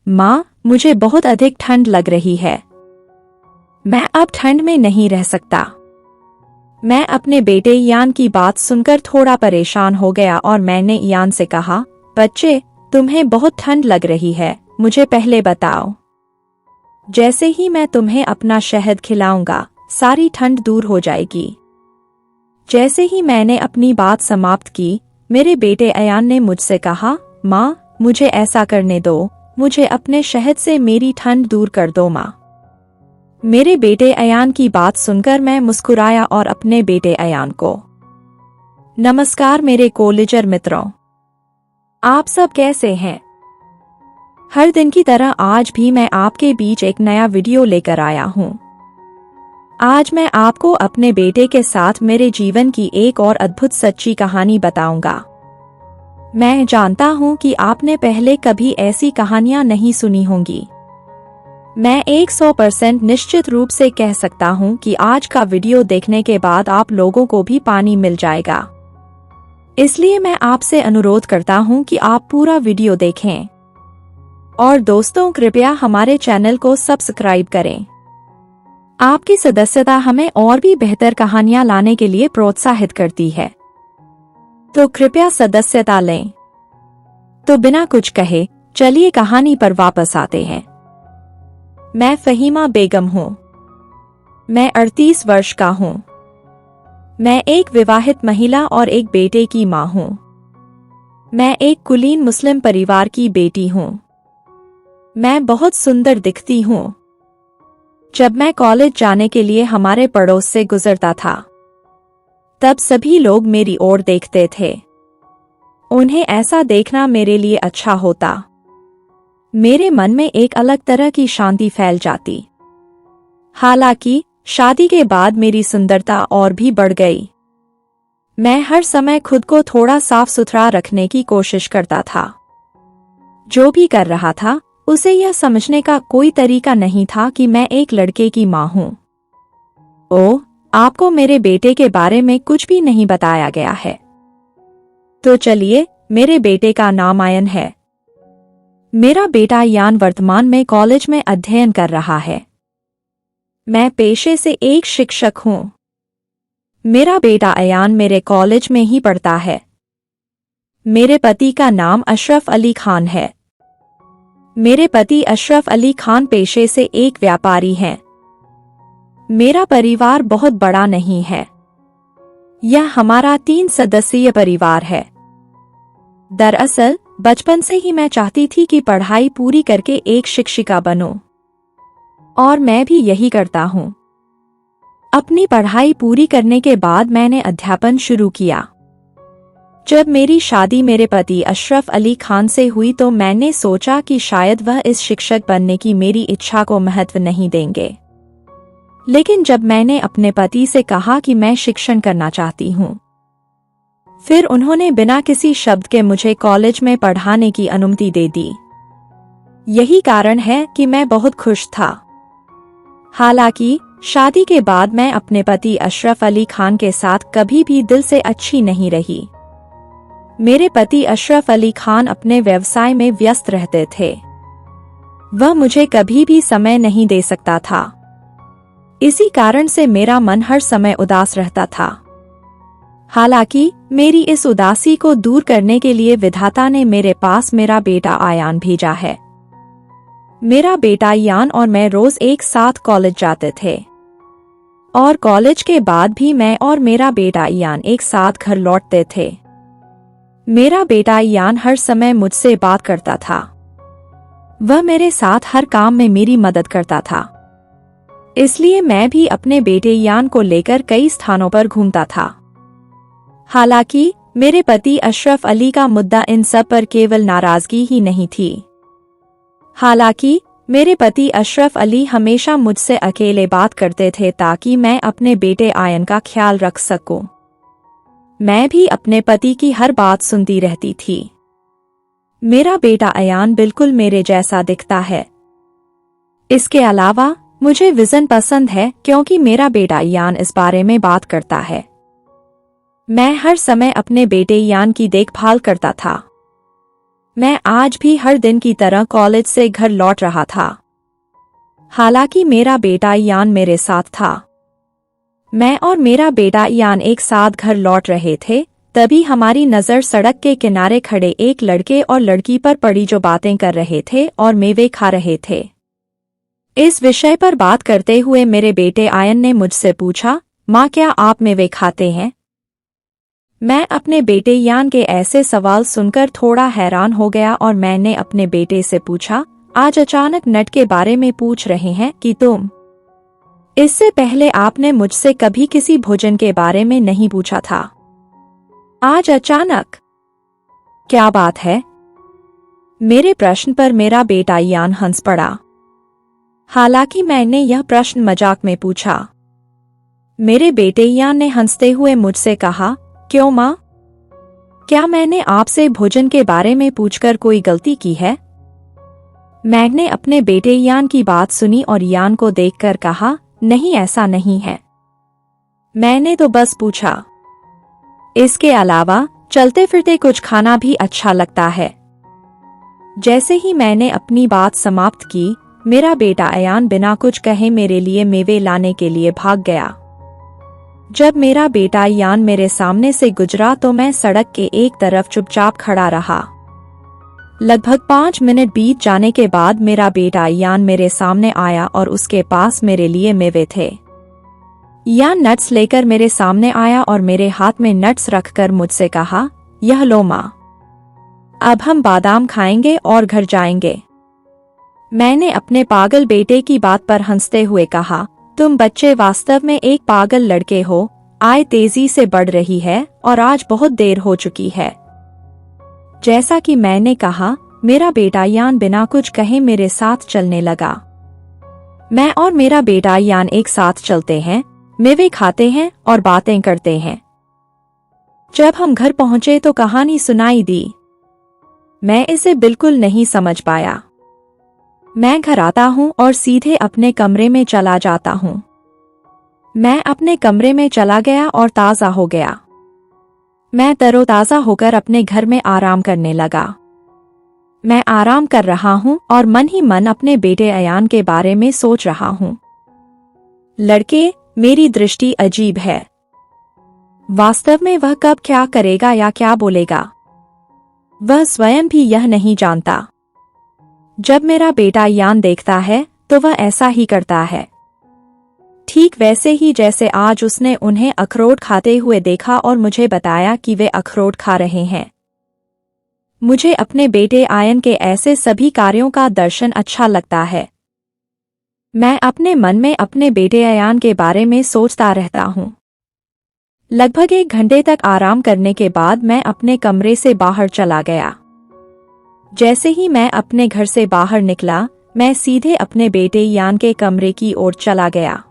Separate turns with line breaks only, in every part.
माँ, मुझे बहुत अधिक ठंड लग रही है। मैं अब ठंड में नहीं रह सकता। मैं अपने बेटे इयान की बात सुनकर थोड़ा परेशान हो गया और मैंने इयान से कहा, बच्चे, तुम्हें बहुत ठंड लग रही है, मुझे पहले बताओ। जैसे ही मैं तुम्हें अपना शहद खिलाऊंगा, सारी ठंड दूर हो जाएगी। जैसे ही मैंने अपनी बात समाप्त की, मेरे बेटे इयान ने मुझसे कहा, माँ, मुझे ऐसा करने दो, मुझे अपने शहद से मेरी ठंड दूर कर दो माँ। मेरे बेटे इयान की बात सुनकर मैं मुस्कुराया और अपने बेटे इयान को, नमस्कार मेरे कॉलेजर मित्रों, आप सब कैसे हैं? हर दिन की तरह आज भी मैं आपके बीच एक नया वीडियो लेकर आया हूँ। आज मैं आपको अपने बेटे के साथ मेरे जीवन की एक और अद्भुत सच्ची कहानी बताऊंगा। मैं जानता हूँ कि आपने पहले कभी ऐसी कहानियां नहीं सुनी होंगी। मैं 100% निश्चित रूप से कह सकता हूँ कि आज का वीडियो देखने के बाद आप लोगों को भी पानी मिल जाएगा। इसलिए मैं आपसे अनुरोध करता हूँ कि आप पूरा वीडियो देखें। और दोस्तों, कृपया हमारे चैनल को सब्सक्राइब करें। आपकी सदस्यता हमें और भी बेहतर कहानियां लाने के लिए प्रोत्साहित करती है, तो कृपया सदस्यता लें। तो बिना कुछ कहे चलिए कहानी पर वापस आते हैं। मैं फहीमा बेगम हूँ। मैं 38 वर्ष का हूँ। मैं एक विवाहित महिला और एक बेटे की माँ हूँ। मैं एक कुलीन मुस्लिम परिवार की बेटी हूँ। मैं बहुत सुंदर दिखती हूँ। जब मैं कॉलेज जाने के लिए हमारे पड़ोस से गुजरता था, तब सभी लोग मेरी ओर देखते थे। उन्हें ऐसा देखना मेरे लिए अच्छा होता। मेरे मन में एक अलग तरह की शांति फैल जाती। हालांकि शादी के बाद मेरी सुंदरता और भी बढ़ गई। मैं हर समय खुद को थोड़ा साफ सुथरा रखने की कोशिश करता था। जो भी कर रहा था, उसे यह समझने का कोई तरीका नहीं था कि मैं एक लड़के की माँ हूँ। ओह, आपको मेरे बेटे के बारे में कुछ भी नहीं बताया गया है। तो चलिए, मेरे बेटे का नाम आयन है। मेरा बेटा इयान वर्तमान में कॉलेज में अध्ययन कर रहा है। मैं पेशे से एक शिक्षक हूँ। मेरा बेटा इयान मेरे कॉलेज में ही पढ़ता है। मेरे पति का नाम अशरफ अली खान है। मेरे पति अशरफ अली खान पेशे से एक व्यापारी हैं। मेरा परिवार बहुत बड़ा नहीं है। यह हमारा 3 सदस्यीय परिवार है। दरअसल बचपन से ही मैं चाहती थी कि पढ़ाई पूरी करके एक शिक्षिका बनूं, और मैं भी यही करता हूं। अपनी पढ़ाई पूरी करने के बाद मैंने अध्यापन शुरू किया। जब मेरी शादी मेरे पति अशरफ अली खान से हुई तो मैंने सोचा कि शायद वह इस शिक्षक बनने की मेरी इच्छा को महत्व नहीं देंगे। लेकिन जब मैंने अपने पति से कहा कि मैं शिक्षण करना चाहती हूँ, फिर उन्होंने बिना किसी शब्द के मुझे कॉलेज में पढ़ाने की अनुमति दे दी। यही कारण है कि मैं बहुत खुश था। हालांकि शादी के बाद मैं अपने पति अशरफ अली खान के साथ कभी भी दिल से अच्छी नहीं रही। मेरे पति अशरफ अली खान अपने व्यवसाय में व्यस्त रहते थे। वह मुझे कभी भी समय नहीं दे सकता था। इसी कारण से मेरा मन हर समय उदास रहता था। हालांकि मेरी इस उदासी को दूर करने के लिए विधाता ने मेरे पास मेरा बेटा इयान भेजा है। मेरा बेटा इयान और मैं रोज एक साथ कॉलेज जाते थे, और कॉलेज के बाद भी मैं और मेरा बेटा इयान एक साथ घर लौटते थे। मेरा बेटा इयान हर समय मुझसे बात करता था। वह मेरे साथ हर काम में मेरी मदद करता था। इसलिए मैं भी अपने बेटे इयान को लेकर कई स्थानों पर घूमता था। हालांकि मेरे पति अशरफ अली का मुद्दा इन सब पर केवल नाराजगी ही नहीं थी। हालांकि मेरे पति अशरफ अली हमेशा मुझसे अकेले बात करते थे ताकि मैं अपने बेटे आयन का ख्याल रख सकूं। मैं भी अपने पति की हर बात सुनती रहती थी। मेरा बेटा अयान बिल्कुल मेरे जैसा दिखता है। इसके अलावा मुझे विजन पसंद है क्योंकि मेरा बेटा इयान इस बारे में बात करता है। मैं हर समय अपने बेटे इयान की देखभाल करता था। मैं आज भी हर दिन की तरह कॉलेज से घर लौट रहा था। हालांकि मेरा बेटा यान मेरे साथ था। मैं और मेरा बेटा यान एक साथ घर लौट रहे थे, तभी हमारी नज़र सड़क के किनारे खड़े एक लड़के और लड़की पर पड़ी जो बातें कर रहे थे और मेवे खा रहे थे। इस विषय पर बात करते हुए मेरे बेटे आयन ने मुझसे पूछा, माँ क्या आप मेवे खाते हैं? मैं अपने बेटे यान के ऐसे सवाल सुनकर थोड़ा हैरान हो गया और मैंने अपने बेटे से पूछा, आज अचानक नट के बारे में पूछ रहे हैं कि तुम? इससे पहले आपने मुझसे कभी किसी भोजन के बारे में नहीं पूछा था। आज अचानक? क्या बात है? मेरे प्रश्न पर मेरा बेटा यान हंस पड़ा। हालांकि मैंने यह प्रश्न मजाक में पूछा। मेरे बेटे यान ने हंसते हुए मुझसे कहा, क्यों माँ? क्या मैंने आपसे भोजन के बारे में पूछकर कोई गलती की है? मैंने अपने बेटे यान की बात सुनी और यान को देखकर कहा, नहीं ऐसा नहीं है। मैंने तो बस पूछा। इसके अलावा चलते फिरते कुछ खाना भी अच्छा लगता है। जैसे ही मैंने अपनी बात समाप्त की, मेरा बेटा अयान बिना कुछ कहे मेरे लिए मेवे लाने के लिए भाग गया। जब मेरा बेटा यान मेरे सामने से गुजरा तो मैं सड़क के एक तरफ चुपचाप खड़ा रहा। लगभग 5 मिनट बीत जाने के बाद मेरा बेटा यान मेरे सामने आया और उसके पास मेरे लिए मेवे थे। यान नट्स लेकर मेरे सामने आया और मेरे हाथ में नट्स रखकर मुझसे कहा, यह लो माँ। अब हम बादाम खाएंगे और घर जाएंगे। मैंने अपने पागल बेटे की बात पर हंसते हुए कहा, तुम बच्चे वास्तव में एक पागल लड़के हो। आय तेजी से बढ़ रही है और आज बहुत देर हो चुकी है। जैसा कि मैंने कहा, मेरा बेटा यान बिना कुछ कहे मेरे साथ चलने लगा। मैं और मेरा बेटा यान एक साथ चलते हैं, मेवे खाते हैं और बातें करते हैं। जब हम घर पहुंचे तो कहानी सुनाई दी। मैं इसे बिल्कुल नहीं समझ पाया। मैं घर आता हूं और सीधे अपने कमरे में चला जाता हूं। मैं अपने कमरे में चला गया और ताज़ा हो गया। मैं तरोताज़ा होकर अपने घर में आराम करने लगा। मैं आराम कर रहा हूँ और मन ही मन अपने बेटे अयान के बारे में सोच रहा हूँ। लड़के, मेरी दृष्टि अजीब है। वास्तव में वह कब क्या करेगा या क्या बोलेगा, वह स्वयं भी यह नहीं जानता। जब मेरा बेटा यान देखता है तो वह ऐसा ही करता है, ठीक वैसे ही जैसे आज उसने उन्हें अखरोट खाते हुए देखा और मुझे बताया कि वे अखरोट खा रहे हैं। मुझे अपने बेटे आयन के ऐसे सभी कार्यों का दर्शन अच्छा लगता है। मैं अपने मन में अपने बेटे अयान के बारे में सोचता रहता हूँ। लगभग 1 घंटे तक आराम करने के बाद मैं अपने कमरे से बाहर चला गया। जैसे ही मैं अपने घर से बाहर निकला, मैं सीधे अपने बेटे यान के कमरे की ओर चला गया।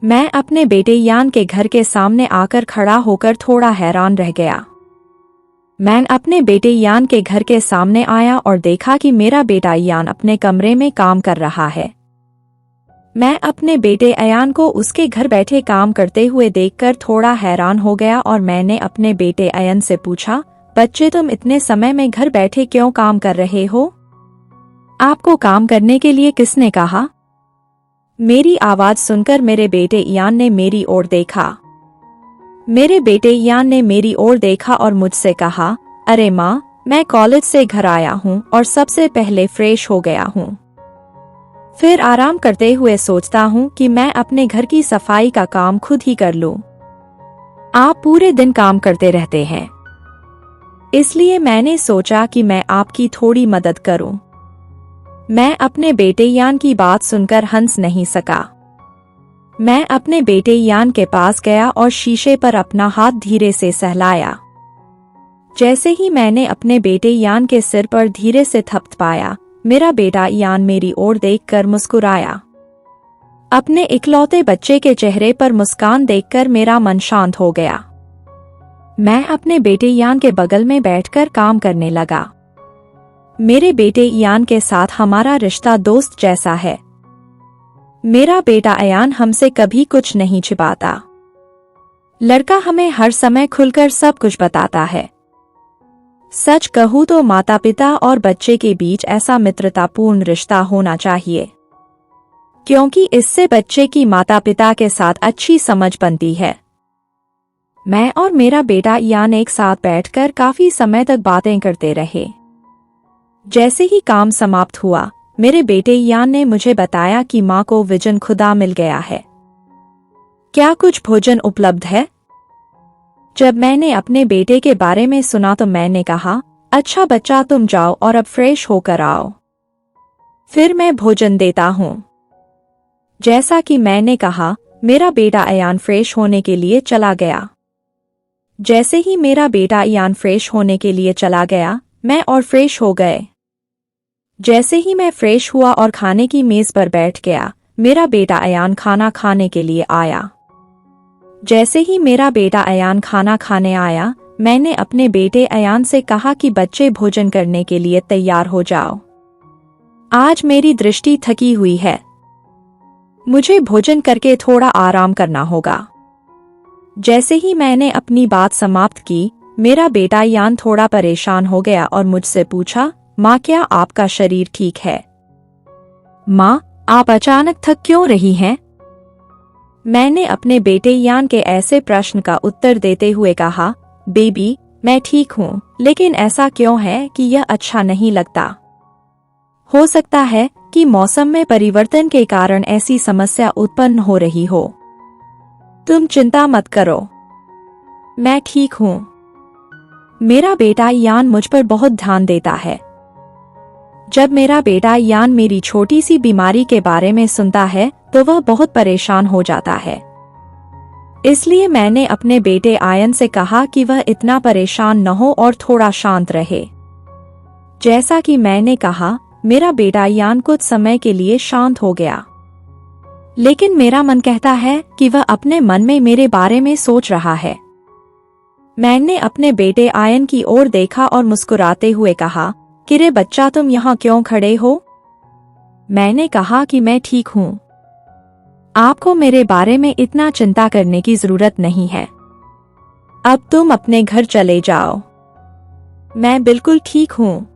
मैं अपने बेटे यान के घर के सामने आकर खड़ा होकर थोड़ा हैरान रह गया। मैं अपने बेटे यान के घर के सामने आया और देखा कि मेरा बेटा यान अपने कमरे में काम कर रहा है। मैं अपने बेटे अयान को उसके घर बैठे काम करते हुए देखकर थोड़ा हैरान हो गया और मैंने अपने बेटे अयन से पूछा, बच्चे तुम इतने समय में घर बैठे क्यों काम कर रहे हो? आपको काम करने के लिए किसने कहा? मेरी आवाज सुनकर मेरे बेटे यान ने मेरी ओर देखा। मेरे बेटे यान ने मेरी ओर देखा और मुझसे कहा, अरे माँ, मैं कॉलेज से घर आया हूँ और सबसे पहले फ्रेश हो गया हूँ। फिर आराम करते हुए सोचता हूँ कि मैं अपने घर की सफाई का काम खुद ही कर लूँ। आप पूरे दिन काम करते रहते हैं, इसलिए मैंने सोचा कि मैं आपकी थोड़ी मदद करूँ। मैं अपने बेटे यान की बात सुनकर हंस नहीं सका। मैं अपने बेटे यान के पास गया और शीशे पर अपना हाथ धीरे से सहलाया। जैसे ही मैंने अपने बेटे यान के सिर पर धीरे से थपथपाया, मेरा बेटा यान मेरी ओर देखकर मुस्कुराया। अपने इकलौते बच्चे के चेहरे पर मुस्कान देखकर मेरा मन शांत हो गया। मैं अपने बेटे यान के बगल में बैठकर काम करने लगा। मेरे बेटे यान के साथ हमारा रिश्ता दोस्त जैसा है। मेरा बेटा अयान हमसे कभी कुछ नहीं छिपाता। लड़का हमें हर समय खुलकर सब कुछ बताता है। सच कहूँ तो माता पिता और बच्चे के बीच ऐसा मित्रतापूर्ण रिश्ता होना चाहिए, क्योंकि इससे बच्चे की माता पिता के साथ अच्छी समझ बनती है। मैं और मेरा बेटा यान एक साथ बैठकर काफी समय तक बातें करते रहे। जैसे ही काम समाप्त हुआ, मेरे बेटे यान ने मुझे बताया कि माँ को विजन खुदा मिल गया है। क्या कुछ भोजन उपलब्ध है? जब मैंने अपने बेटे के बारे में सुना तो मैंने कहा, अच्छा बच्चा, तुम जाओ और अब फ्रेश होकर आओ, फिर मैं भोजन देता हूँ। जैसा कि मैंने कहा, मेरा बेटा अयान फ्रेश होने के लिए चला गया। जैसे ही मेरा बेटा अयान फ्रेश होने के लिए चला गया, मैं और फ्रेश हो गए। जैसे ही मैं फ्रेश हुआ और खाने की मेज पर बैठ गया, मेरा बेटा अयान खाना खाने के लिए आया। जैसे ही मेरा बेटा अयान खाना खाने आया, मैंने अपने बेटे अयान से कहा कि बच्चे भोजन करने के लिए तैयार हो जाओ। आज मेरी दृष्टि थकी हुई है, मुझे भोजन करके थोड़ा आराम करना होगा। जैसे ही मैंने अपनी बात समाप्त की, मेरा बेटा यान थोड़ा परेशान हो गया और मुझसे पूछा, माँ, क्या आपका शरीर ठीक है? माँ, आप अचानक थक क्यों रही हैं? मैंने अपने बेटे यान के ऐसे प्रश्न का उत्तर देते हुए कहा, बेबी, मैं ठीक हूँ, लेकिन ऐसा क्यों है कि यह अच्छा नहीं लगता। हो सकता है कि मौसम में परिवर्तन के कारण ऐसी समस्या उत्पन्न हो रही हो। तुम चिंता मत करो, मैं ठीक हूँ। मेरा बेटा यान मुझ पर बहुत ध्यान देता है। जब मेरा बेटा यान मेरी छोटी सी बीमारी के बारे में सुनता है तो वह बहुत परेशान हो जाता है। इसलिए मैंने अपने बेटे आयन से कहा कि वह इतना परेशान न हो और थोड़ा शांत रहे। जैसा कि मैंने कहा, मेरा बेटा यान कुछ समय के लिए शांत हो गया, लेकिन मेरा मन कहता है कि वह अपने मन में मेरे बारे में सोच रहा है। मैंने अपने बेटे आयन की ओर देखा और मुस्कुराते हुए कहा, किरे बच्चा, तुम यहाँ क्यों खड़े हो? मैंने कहा कि मैं ठीक हूँ, आपको मेरे बारे में इतना चिंता करने की जरूरत नहीं है। अब तुम अपने घर चले जाओ, मैं बिल्कुल ठीक हूँ।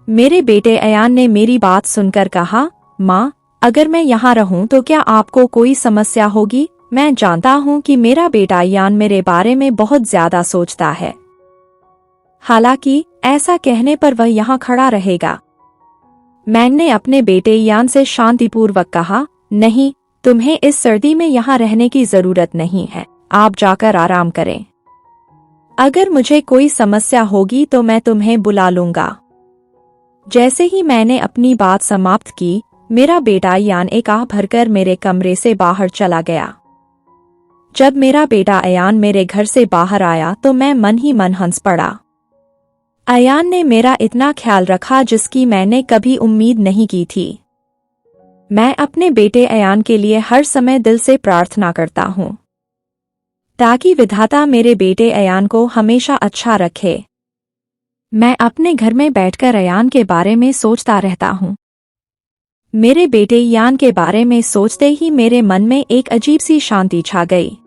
मेरे बेटे अयान ने मेरी बात सुनकर कहा, माँ, अगर मैं यहाँ रहूं तो क्या आपको कोई समस्या होगी? मैं जानता हूँ कि मेरा बेटा अयान मेरे बारे में बहुत ज्यादा सोचता है, हालांकि ऐसा कहने पर वह यहाँ खड़ा रहेगा। मैंने अपने बेटे यान से शांतिपूर्वक कहा, नहीं, तुम्हें इस सर्दी में यहाँ रहने की जरूरत नहीं है, आप जाकर आराम करें। अगर मुझे कोई समस्या होगी तो मैं तुम्हें बुला लूंगा। जैसे ही मैंने अपनी बात समाप्त की, मेरा बेटा यान एक आह भरकर मेरे कमरे से बाहर चला गया। जब मेरा बेटा अयान मेरे घर से बाहर आया तो मैं मन ही मन हंस पड़ा। अयान ने मेरा इतना ख्याल रखा जिसकी मैंने कभी उम्मीद नहीं की थी। मैं अपने बेटे अयान के लिए हर समय दिल से प्रार्थना करता हूँ ताकि विधाता मेरे बेटे अयान को हमेशा अच्छा रखे। मैं अपने घर में बैठकर अयान के बारे में सोचता रहता हूँ। मेरे बेटे यान के बारे में सोचते ही मेरे मन में एक अजीब सी शांति छा गई।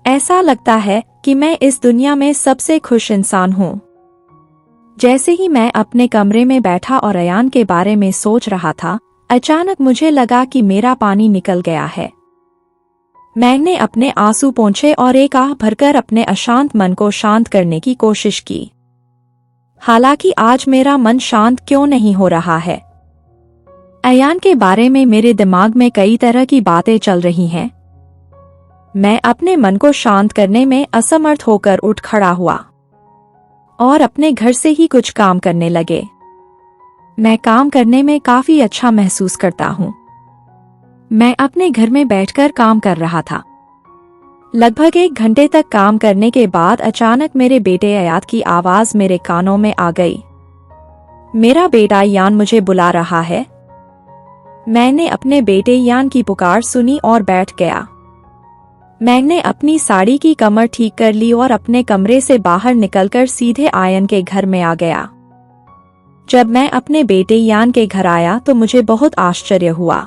ऐसा लगता है कि मैं इस दुनिया में सबसे खुश इंसान हूँ। जैसे ही मैं अपने कमरे में बैठा और अयान के बारे में सोच रहा था, अचानक मुझे लगा कि मेरा पानी निकल गया है। मैंने अपने आंसू पोंछे और एक आह भरकर अपने अशांत मन को शांत करने की कोशिश की। हालांकि आज मेरा मन शांत क्यों नहीं हो रहा है। अयान के बारे में मेरे दिमाग में कई तरह की बातें चल रही हैं। मैं अपने मन को शांत करने में असमर्थ होकर उठ खड़ा हुआ और अपने घर से ही कुछ काम करने लगे। मैं काम करने में काफी अच्छा महसूस करता हूँ। मैं अपने घर में बैठकर काम कर रहा था। लगभग 1 घंटे तक काम करने के बाद अचानक मेरे बेटे अयात की आवाज मेरे कानों में आ गई। मेरा बेटा यान मुझे बुला रहा है। मैंने अपने बेटे यान की पुकार सुनी और बैठ गया। मैंने अपनी साड़ी की कमर ठीक कर ली और अपने कमरे से बाहर निकलकर सीधे आयन के घर में आ गया। जब मैं अपने बेटे यान के घर आया तो मुझे बहुत आश्चर्य हुआ।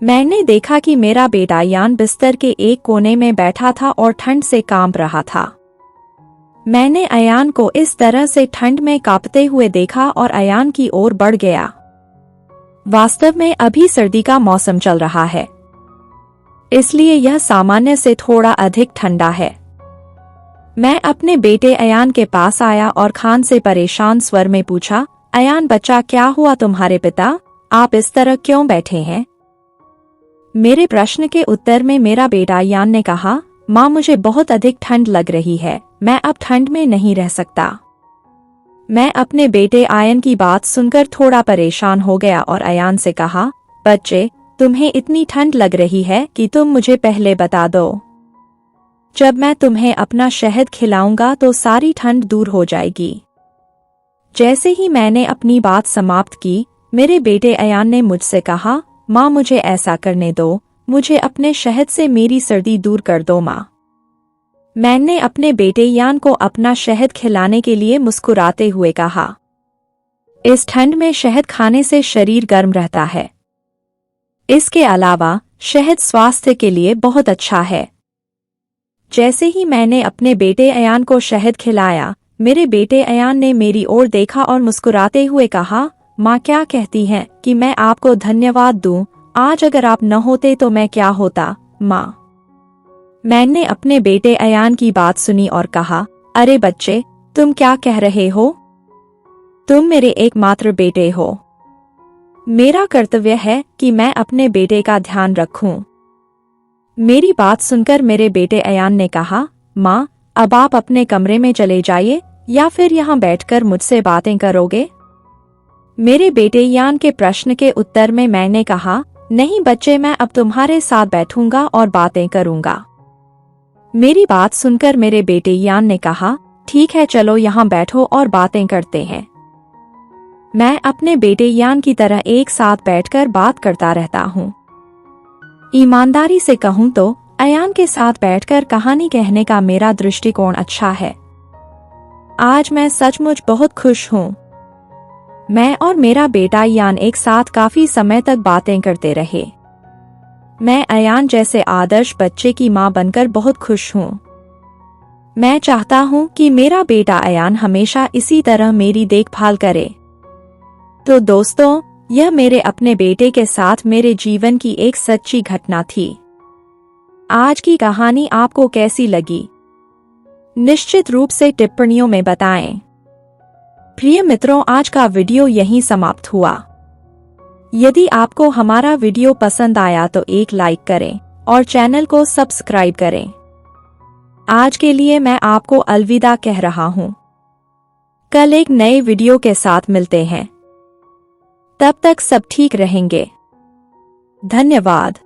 मैंने देखा कि मेरा बेटा यान बिस्तर के एक कोने में बैठा था और ठंड से कांप रहा था। मैंने अयान को इस तरह से ठंड में कांपते हुए देखा और अयान की ओर बढ़ गया। वास्तव में अभी सर्दी का मौसम चल रहा है, इसलिए यह सामान्य से थोड़ा अधिक ठंडा है। मैं अपने बेटे अयान के पास आया और खान से परेशान स्वर में पूछा, अयान बच्चा, क्या हुआ तुम्हारे पिता? आप इस तरह क्यों बैठे हैं? मेरे प्रश्न के उत्तर में मेरा बेटा अयान ने कहा, माँ मुझे बहुत अधिक ठंड लग रही है, मैं अब ठंड में नहीं रह सकता। मैं अपने बेटे अयान की बात सुनकर थोड़ा परेशान हो गया और अयान से कहा, बच्चे, तुम्हें इतनी ठंड लग रही है कि तुम मुझे पहले बता दो। जब मैं तुम्हें अपना शहद खिलाऊंगा तो सारी ठंड दूर हो जाएगी। जैसे ही मैंने अपनी बात समाप्त की, मेरे बेटे अयान ने मुझसे कहा, माँ मुझे ऐसा करने दो, मुझे अपने शहद से मेरी सर्दी दूर कर दो माँ। मैंने अपने बेटे अयान को अपना शहद खिलाने के लिए मुस्कुराते हुए कहा, इस ठंड में शहद खाने से शरीर गर्म रहता है। इसके अलावा शहद स्वास्थ्य के लिए बहुत अच्छा है। जैसे ही मैंने अपने बेटे अयान को शहद खिलाया, मेरे बेटे अयान ने मेरी ओर देखा और मुस्कुराते हुए कहा, माँ क्या कहती हैं कि मैं आपको धन्यवाद दूं? आज अगर आप न होते तो मैं क्या होता, माँ? मैंने अपने बेटे अयान की बात सुनी और कहा, अरे बच्चे, तुम क्या कह रहे हो? तुम मेरे एकमात्र बेटे हो। मेरा कर्तव्य है कि मैं अपने बेटे का ध्यान रखूं। मेरी बात सुनकर मेरे बेटे अयान ने कहा, माँ, अब आप अपने कमरे में चले जाइए या फिर यहाँ बैठकर मुझसे बातें करोगे? मेरे बेटे अयान के प्रश्न के उत्तर में मैंने कहा, नहीं बच्चे, मैं अब तुम्हारे साथ बैठूंगा और बातें करूंगा। मेरी बात सुनकर मेरे बेटे अयान ने कहा, ठीक है, चलो यहाँ बैठो और बातें करते हैं। मैं अपने बेटे अयान की तरह एक साथ बैठकर बात करता रहता हूँ। ईमानदारी से कहूँ तो अयान के साथ बैठकर कहानी कहने का मेरा दृष्टिकोण अच्छा है। आज मैं सचमुच बहुत खुश हूँ। मैं और मेरा बेटा अयान एक साथ काफी समय तक बातें करते रहे। मैं अयान जैसे आदर्श बच्चे की माँ बनकर बहुत खुश हूँ। मैं चाहता हूँ कि मेरा बेटा अयान हमेशा इसी तरह मेरी देखभाल करे। तो दोस्तों, यह मेरे अपने बेटे के साथ मेरे जीवन की एक सच्ची घटना थी। आज की कहानी आपको कैसी लगी? निश्चित रूप से टिप्पणियों में बताएं। प्रिय मित्रों, आज का वीडियो यहीं समाप्त हुआ। यदि आपको हमारा वीडियो पसंद आया तो एक लाइक करें और चैनल को सब्सक्राइब करें। आज के लिए मैं आपको अलविदा कह रहा हूँ। कल एक नए वीडियो के साथ मिलते हैं। तब तक सब ठीक रहेंगे। धन्यवाद।